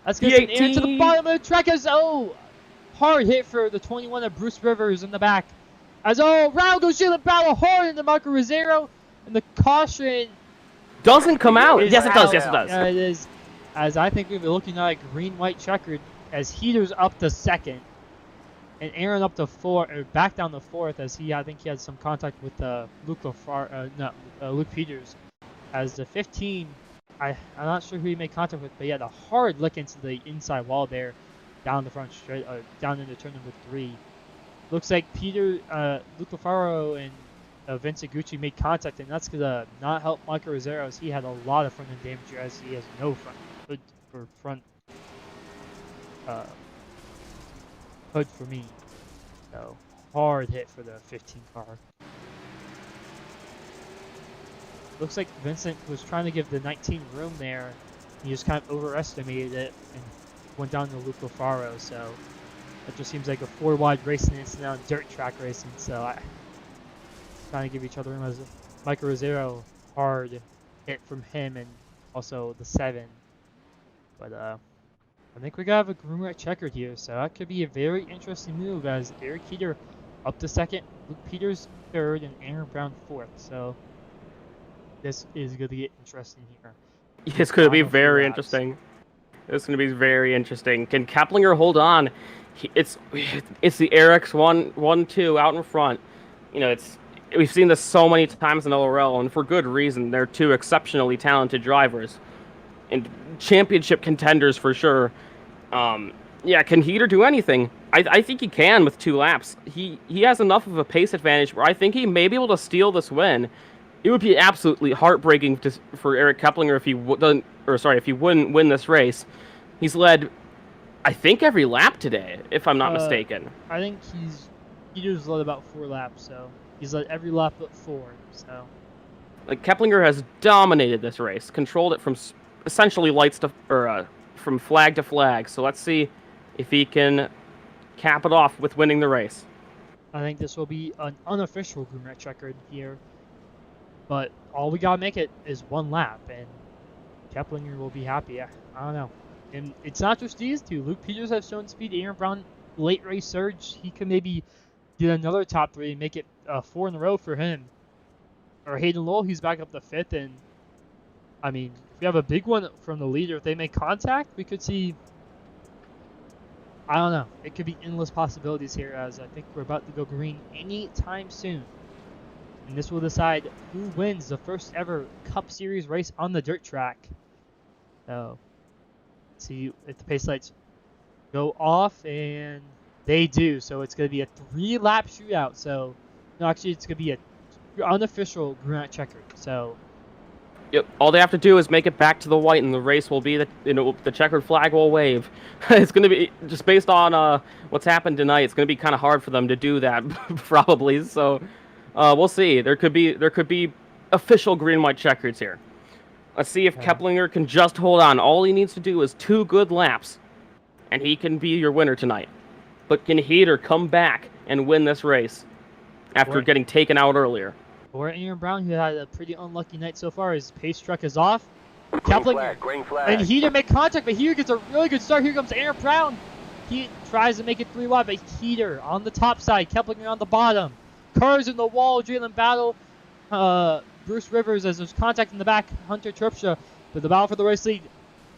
That's going to send Aaron to the bottom of the track as, hard hit for the 21 of Bruce Rivers in the back. As, round goes Jalen Bauer hard into Marco Rosero. And the caution doesn't come out. Yes, it does. Out. Yes, it does. It is. As I think we've been looking at a green-white checkered as Heater's up to second. And Aaron up to back down to fourth as I think he had some contact with Luke Peters. As the 15, I'm not sure who he made contact with, but he had a hard lick into the inside wall there, down the front straight, down into turn number 3. Looks like Luke Lafaro and Vincent Gucci made contact, and that's going to not help Michael Rosero as he had a lot of front end damage as he has no front hood for me. So hard hit for the 15 car. Looks like Vincent was trying to give the 19 room there. He just kind of overestimated it and went down to Luke Lafaro. So it just seems like a 4-wide racing instead on dirt track racing. So trying to give each other room as Michael Rosero hard hit from him and also the 7. But I think we got a green right checkered here, so that could be a very interesting move as Eric Heater up to second, Luke Peters third, and Aaron Brown fourth. So this is going to get interesting here. It's going to be very interesting. It's going to be very interesting. Can Keplinger hold on? It's the Eric's 1-2 out in front. We've seen this so many times in LRL, and for good reason. They're 2 exceptionally talented drivers and championship contenders for sure. Can Heater do anything? I think he can with 2 laps. He has enough of a pace advantage where I think he may be able to steal this win. It would be absolutely heartbreaking for Eric Keplinger if he wouldn't win this race. He's led, I think, every lap today, if I'm not mistaken. I think Heater's led about 4 laps, so he's led every lap but 4. So, Keplinger has dominated this race, controlled it from essentially from flag to flag. So let's see if he can cap it off with winning the race. I think this will be an unofficial green red checkered here, but all we gotta make it is 1 lap, and Keplinger will be happy. I don't know, and it's not just these 2. Luke Peters has shown speed. Aaron Brown late race surge. He could maybe get another top 3 and make it 4 in a row for him. Or Hayden Lowell, he's back up to 5th, and I mean, if we have a big one from the leader, if they make contact, we could see, I don't know, it could be endless possibilities here, as I think we're about to go green anytime soon. And this will decide who wins the first ever Cup Series race on the dirt track. So, let's see if the pace lights go off, and they do. So it's going to be a 3-lap shootout. So, no, actually, it's going to be a unofficial green light checkered. So, Yep. All they have to do is make it back to the white, and the race will be the checkered flag will wave. It's going to be just based on what's happened tonight. It's going to be kind of hard for them to do that, probably. So we'll see. There could be official green-white checkers here. Let's see if Keplinger can just hold on. All he needs to do is 2 good laps, and he can be your winner tonight. But can Heater come back and win this race after getting taken out earlier? Or Aaron Brown, who had a pretty unlucky night so far. His pace truck is off. Green flag. And Heater make contact, but Heater gets a really good start. Here comes Aaron Brown. He tries to make it 3 wide, but Heater on the top side, Keplinger on the bottom. Cars in the wall, Jalen Battle. Bruce Rivers as there's contact in the back. Hunter Terpstra, but the battle for the race lead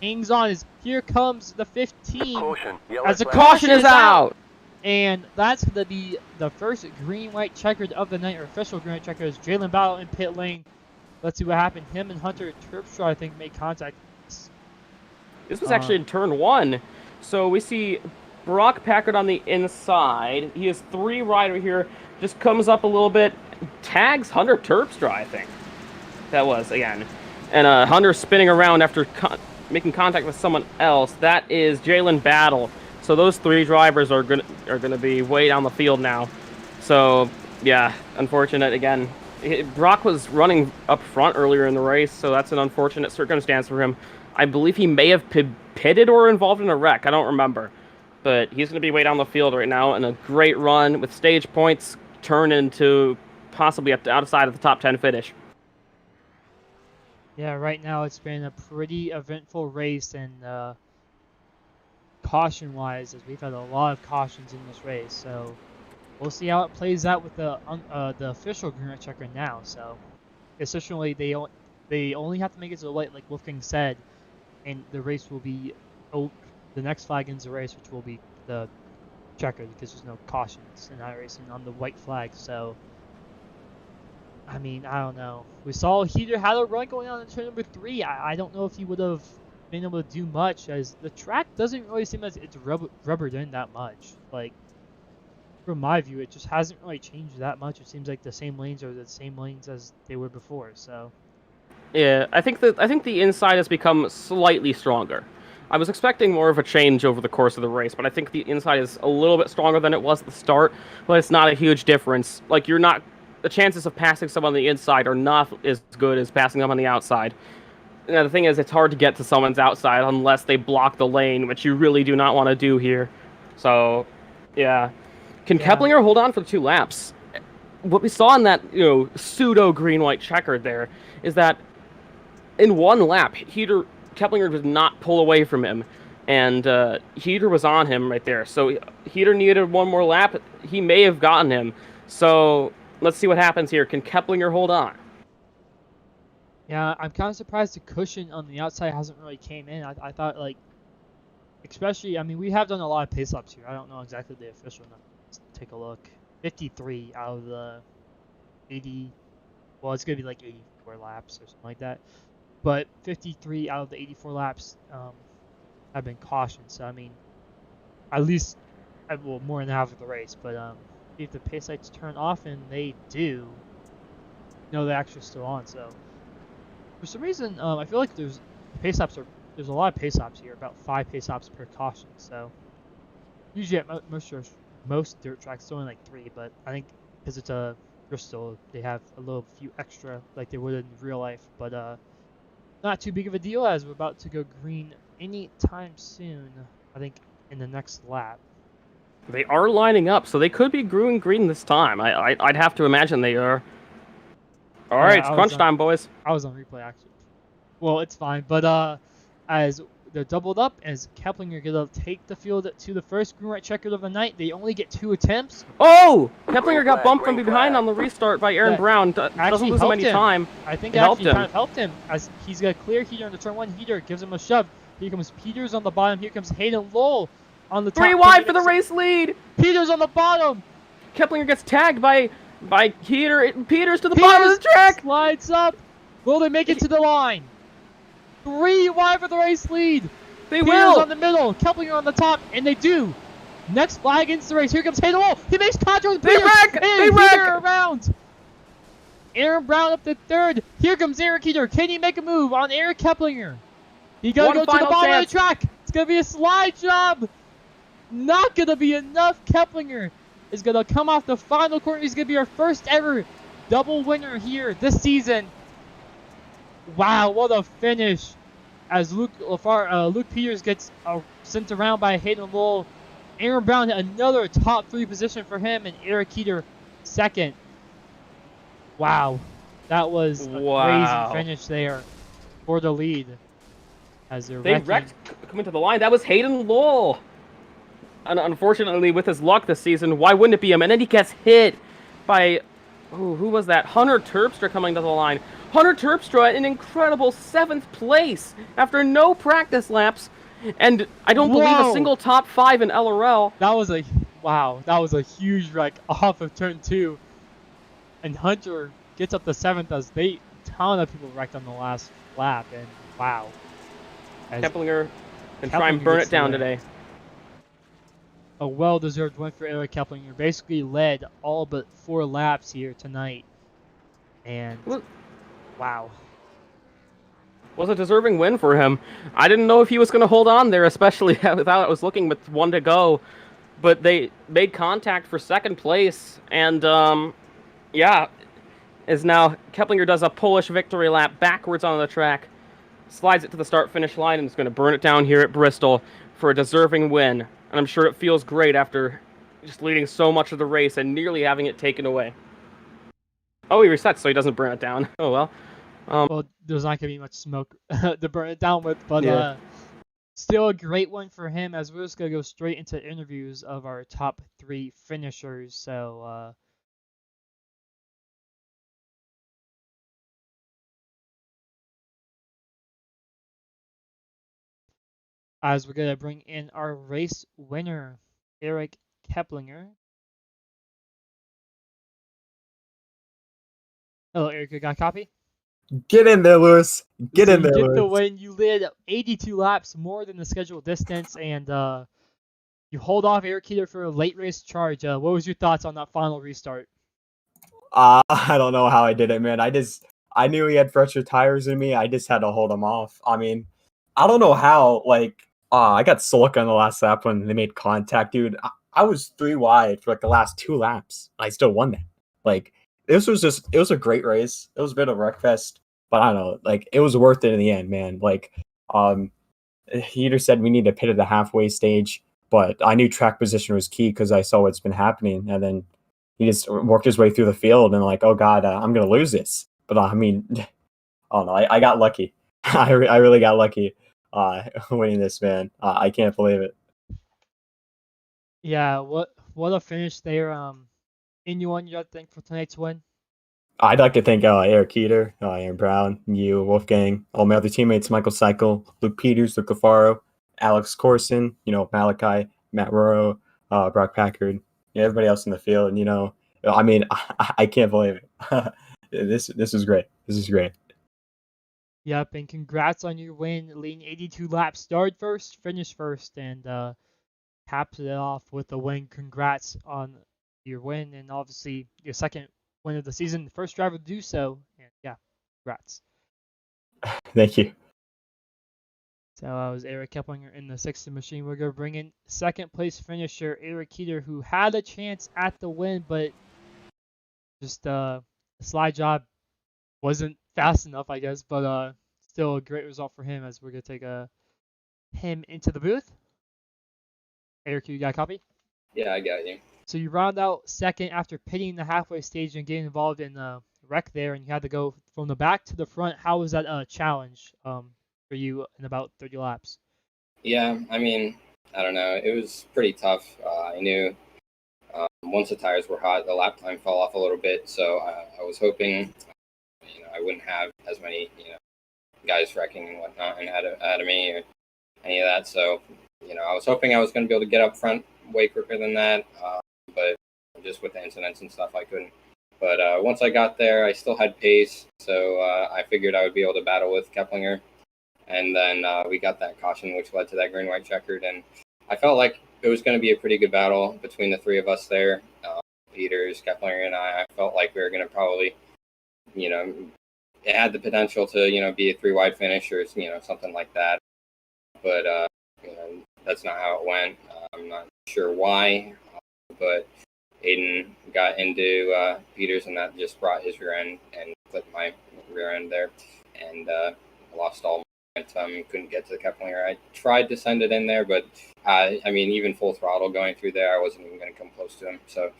hangs on. As here comes the 15. Caution. As the Caution is out. And that's going to be the first green-white checkered of the night, or official green-white checkered. Jalen Battle in pit lane. Let's see what happened. Him and Hunter Terpstra, I think, made contact. This was actually in turn 1. So we see Brock Packard on the inside. He has 3 right over here. Just comes up a little bit. Tags Hunter Terpstra, I think. That was, again. And Hunter spinning around after making contact with someone else. That is Jalen Battle. So those 3 drivers are gonna be way down the field now. So yeah, unfortunate again. Brock was running up front earlier in the race, so that's an unfortunate circumstance for him. I believe he may have pitted or involved in a wreck. I don't remember, but he's gonna be way down the field right now. And a great run with stage points turn into possibly outside of the top 10 finish. Yeah, right now it's been a pretty eventful race, and caution-wise, as we've had a lot of cautions in this race, so we'll see how it plays out with the official green-white checker now. So essentially, they only have to make it to the light, like Wolfgang said, and the race will be the next flag ends the race, which will be the checker, because there's no cautions in that race and on the white flag. So I mean, I don't know. We saw Heater had a run going on in turn number 3. I don't know if he would have been able to do much, as the track doesn't really seem as it's rubbered in that much. Like, from my view, it just hasn't really changed that much. It seems like the same lanes are the same lanes as they were before. So yeah, I think the inside has become slightly stronger. I was expecting more of a change over the course of the race, but I think the inside is a little bit stronger than it was at the start, but it's not a huge difference. Like, the chances of passing someone on the inside are not as good as passing them on the outside. Now, the thing is, it's hard to get to someone's outside unless they block the lane, which you really do not want to do here. So, yeah. Can Keplinger hold on for 2 laps? What we saw in that, pseudo green-white checkered there is that in 1 lap, Keplinger did not pull away from him, and Heater was on him right there. So Heater needed 1 more lap. He may have gotten him. So let's see what happens here. Can Keplinger hold on? Yeah, I'm kind of surprised the cushion on the outside hasn't really came in. I thought, like, especially, I mean, we have done a lot of pace ups here. I don't know exactly the official number. Let's take a look. 53 out of the 80. Well, it's going to be like 84 laps or something like that. But 53 out of the 84 laps have been cautioned. So, I mean, at least, well, more than half of the race. But if the pace lights turn off, and they do, they're actually still on. So, for some reason, I feel like there's a lot of pace stops here, about 5 pace stops per caution. So, usually at most dirt tracks, it's only like 3. But I think because it's a Bristol, they have a few extra, like they would in real life. But not too big of a deal, as we're about to go green anytime soon. I think in the next lap. They are lining up, so they could be green this time. I'd have to imagine they are. All right, it's crunch time, boys. I was on replay, actually. Well, it's fine, but as they're doubled up, as Keplinger gonna take the field to the first green-white checkered of the night. They only get 2 attempts. Oh! Keplinger got bumped from behind on the restart by Aaron Brown. Doesn't lose him any time. I think it actually kind of helped him, as he's got a clear Heater on the turn 1. Heater gives him a shove. Here comes Peters on the bottom. Here comes Hayden Lowell on the top. 3 wide for the race lead! Peters on the bottom! Keplinger gets tagged by Heater. Peters to the bottom of the track! Slides up. Will they make it to the line? 3 wide for the race lead. They Peters will! on the middle, Keplinger on the top, and they do. Next flag ends the race. Here comes Hayden Lowell. He makes contact with Peters. They wreck! They wreck around. Aaron Brown up to third. Here comes Eric Eater. Can he make a move on Eric Keplinger? He gonna go to the bottom of the track. It's gonna be a slide job. Not gonna be enough. Keplinger is gonna come off the final corner. He's gonna be our first ever double winner here this season. Wow, what a finish! As Luke Peters gets sent around by Hayden Lowell. Aaron Brown, another top 3 position for him, and Eric Keeter second. Wow, that was a crazy finish there for the lead. As they wrecked coming to the line. That was Hayden Lowell. And unfortunately, with his luck this season, why wouldn't it be him? And then he gets hit by, who was that? Hunter Terpstra coming to the line. Hunter Terpstra, an incredible 7th place after no practice laps. And I don't believe a single top 5 in LRL. That was a huge wreck off of turn 2. And Hunter gets up to 7th as a ton of people wrecked on the last lap. And wow. Keplinger can try and burn it down today. A well-deserved win for Eric Keplinger. Basically led all but 4 laps here tonight. And wow. Was a deserving win for him. I didn't know if he was going to hold on there, especially without it was looking with 1 to go. But they made contact for 2nd place. And, is now Keplinger does a Polish victory lap backwards on the track. Slides it to the start-finish line and is going to burn it down here at Bristol for a deserving win. And I'm sure it feels great after just leading so much of the race and nearly having it taken away. Oh, he resets so he doesn't burn it down. Oh, well. Well, there's not going to be much smoke to burn it down with, but still a great one for him, as we're just going to go straight into interviews of our top 3 finishers. So, as we're going to bring in our race winner, Eric Keplinger. Hello, Eric, you got a copy? Get in there, Lewis. Get in there, You Lewis. get the win. You led 82 laps, more than the scheduled distance, and you hold off Eric Keeter for a late race charge. What was your thoughts on that final restart? I don't know how I did it, man. I knew he had fresher tires than me. I just had to hold him off. I mean, I don't know how. I got so lucky on the last lap when they made contact, dude. I was 3 wide for the last 2 laps. I still won that. It was a great race. It was a bit of a wreck fest, but I don't know, it was worth it in the end, man. He either said we need to pit at the halfway stage, but I knew track position was key because I saw what's been happening, and then he just worked his way through the field and oh god, I'm gonna lose this. But I mean, I don't know. I got lucky. I really got lucky winning this, man. I can't believe it. Yeah, what a finish there. Anyone you got to thank for tonight's win? I'd like to thank Eric Keeter, Aaron Brown, you, Wolfgang, all my other teammates, Michael Cycle, Luke Peters, Luke Cafaro, Alex Corson, Malachi, Matt Roro, Brock Packard, everybody else in the field. I mean, I can't believe it. This is great. This is great. Yep, and congrats on your win, leading 82 laps. Start first, finish first, and caps it off with a win. Congrats on your win, and obviously your second win of the season, the first driver to do so. And yeah, congrats. Thank you. So I was Eric Keplinger in the 60 machine. We're going to bring in 2nd place finisher Eric Keeter, who had a chance at the win, but just the slide job wasn't fast enough, I guess. But still a great result for him, as we're going to take him into the booth. Eric, you got a copy? Yeah, I got you. So you round out 2nd after pitting the halfway stage and getting involved in the wreck there, and you had to go from the back to the front. How was that a challenge for you in about 30 laps? Yeah, I mean, I don't know. It was pretty tough. I knew once the tires were hot, the lap time fell off a little bit, so I was hoping, I wouldn't have as many, guys wrecking and whatnot and ahead of me or any of that. So, I was hoping I was going to be able to get up front way quicker than that, but just with the incidents and stuff, I couldn't. But once I got there, I still had pace, so I figured I would be able to battle with Keplinger. And then we got that caution, which led to that green-white checkered. And I felt like it was going to be a pretty good battle between the 3 of us there. Peters, Keplinger, and I felt like we were going to probably it had the potential to be a 3 wide finish or something like that. But that's not how it went. I'm not sure why, but Hayden got into Peters, and that just brought his rear end and clipped my rear end there, and lost all momentum. Couldn't get to the Keplinger. I tried to send it in there, but even full throttle going through there, I wasn't even going to come close to him. So,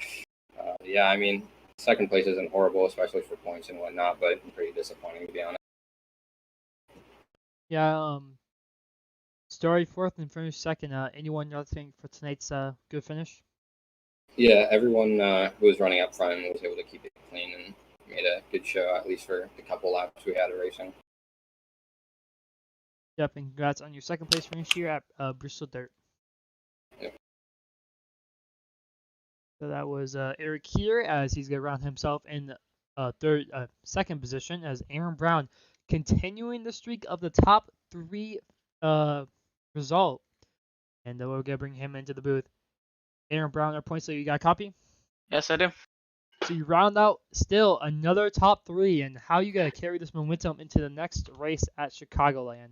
second place isn't horrible, especially for points and whatnot, but pretty disappointing to be honest. Yeah, started fourth and finished second. Anyone else think for tonight's good finish? Yeah, everyone who was running up front was able to keep it clean and made a good show, at least for the couple laps we had of racing. Yep, and congrats on your second place finish here at Bristol Dirt. Yep. So that was Eric here, as he's going to round himself in second position, as Aaron Brown continuing the streak of the top 3 result. And we're going to bring him into the booth. Aaron Brown, our points, so you got a copy? Yes, I do. So you round out still another top 3, and how you got to carry this momentum into the next race at Chicagoland?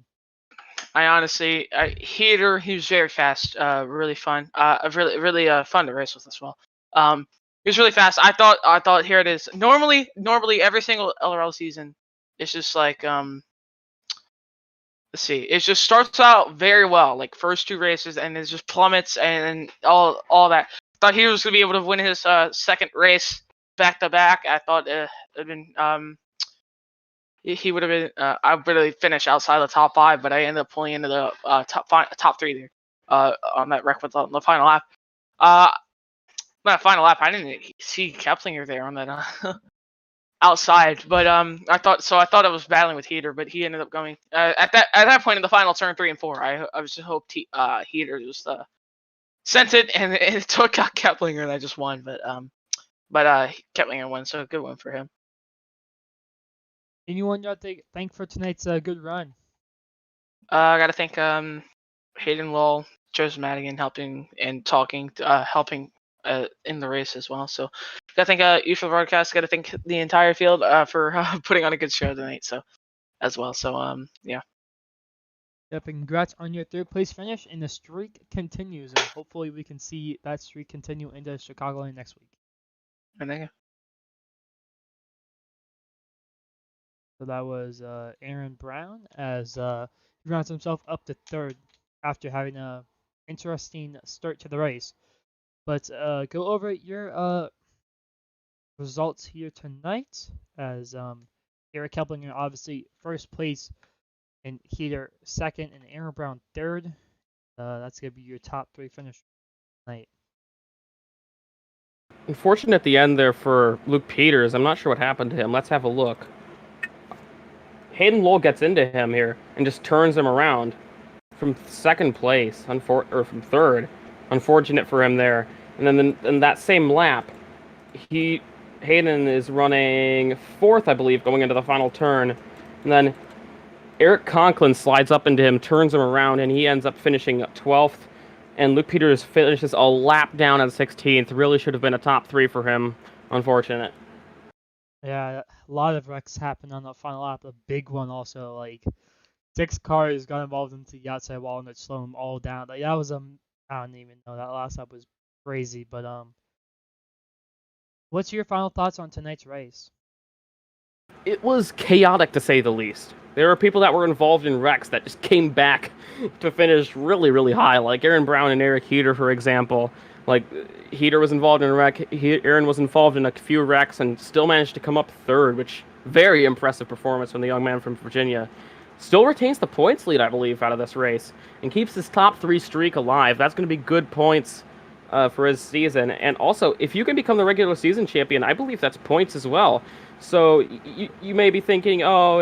I honestly, Heater, he was very fast, really fun, really fun to race with as well. He was really fast. I thought here it is. Normally every single LRL season, it's just like let's see, it just starts out very well, like first 2 races, and it just plummets and all that. Thought he was gonna be able to win his second race back to back. I thought it'd been he would have been I would really finish outside the top 5, but I ended up pulling into the top 3 there on that wreck with the final lap. Not final lap. I didn't see Keplinger there on that outside, but I thought I was battling with Heater, but he ended up going at that point in the final turn 3 and 4. I was just hoped Heater just sent it and it took out Keplinger and I just won, but Keplinger won, so good one for him. Anyone you want to thank for tonight's good run? I got to thank Hayden Lowell, Joseph Madigan helping and talking, helping in the race as well. So got to thank you for the broadcast. Got to thank the entire field for putting on a good show tonight. So as well. So yeah. Yep, and congrats on your 3rd place finish, and the streak continues, and hopefully we can see that streak continue into Chicagoland next week. And thank you. So that was Aaron Brown, as he rounds himself up to 3rd after having an interesting start to the race. But go over your results here tonight, as Eric Keplinger obviously 1st place, and Heater 2nd, and Aaron Brown 3rd. That's going to be your top 3 finish tonight. Unfortunate at the end there for Luke Peters. I'm not sure what happened to him. Let's have a look. Hayden Lowell gets into him here and just turns him around from 2nd place, or from 3rd. Unfortunate for him there. And then in that same lap, Hayden is running 4th, I believe, going into the final turn. And then Eric Conklin slides up into him, turns him around, and he ends up finishing 12th. And Luke Peters finishes a lap down at 16th. Really should have been a top 3 for him. Unfortunate. Yeah, a lot of wrecks happened on the final lap. A big one also, like 6 cars got involved into the outside wall and it slowed them all down. Like that was I don't even know, that last lap was crazy. But what's your final thoughts on tonight's race? It was chaotic to say the least. There were people that were involved in wrecks that just came back to finish really, really high, like Aaron Brown and Eric Heater, for example. Like, Heater was involved in a wreck, Aaron was involved in a few wrecks, and still managed to come up 3rd, which, very impressive performance from the young man from Virginia. Still retains the points lead, I believe, out of this race, and keeps his top 3 streak alive. That's going to be good points for his season. And also, if you can become the regular season champion, I believe that's points as well. So you may be thinking,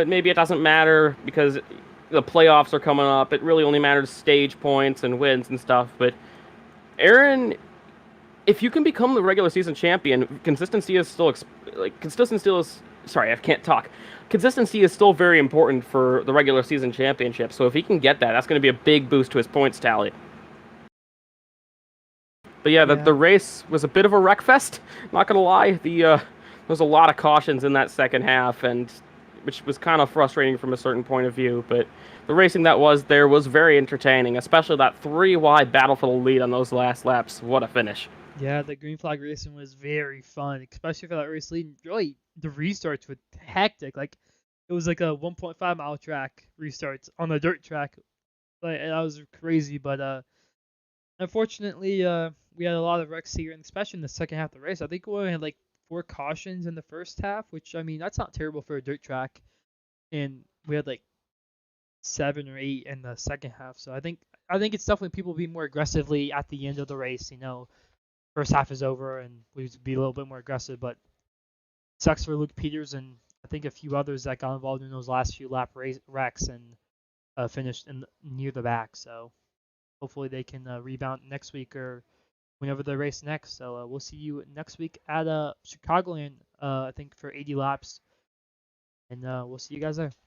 maybe it doesn't matter because the playoffs are coming up. It really only matters stage points and wins and stuff. But Aaron, if you can become the regular season champion, consistency is still Consistency is still very important for the regular season championship. So if he can get that, that's going to be a big boost to his points tally. But yeah, the race was a bit of a wreck fest. Not gonna lie, was a lot of cautions in that second half, and which was kind of frustrating from a certain point of view. But the racing that was there was very entertaining, especially that 3-wide battle for the lead on those last laps. What a finish! Yeah, the green flag racing was very fun, especially for that race lead. Really, the restarts were hectic. Like, it was like a 1.5 mile track restarts on a dirt track. Like, that was crazy, but unfortunately, we had a lot of wrecks here, and especially in the second half of the race. I think we only had like 4 cautions in the first half, which, I mean, that's not terrible for a dirt track. And we had like 7 or 8 in the second half. So I think it's definitely people being more aggressively at the end of the race. First half is over and we be a little bit more aggressive. But sucks for Luke Peters and I think a few others that got involved in those last few lap wrecks and finished near the back. So hopefully they can rebound next week or whenever they race next. So we'll see you next week at Chicagoland, I think for 80 laps. And we'll see you guys there.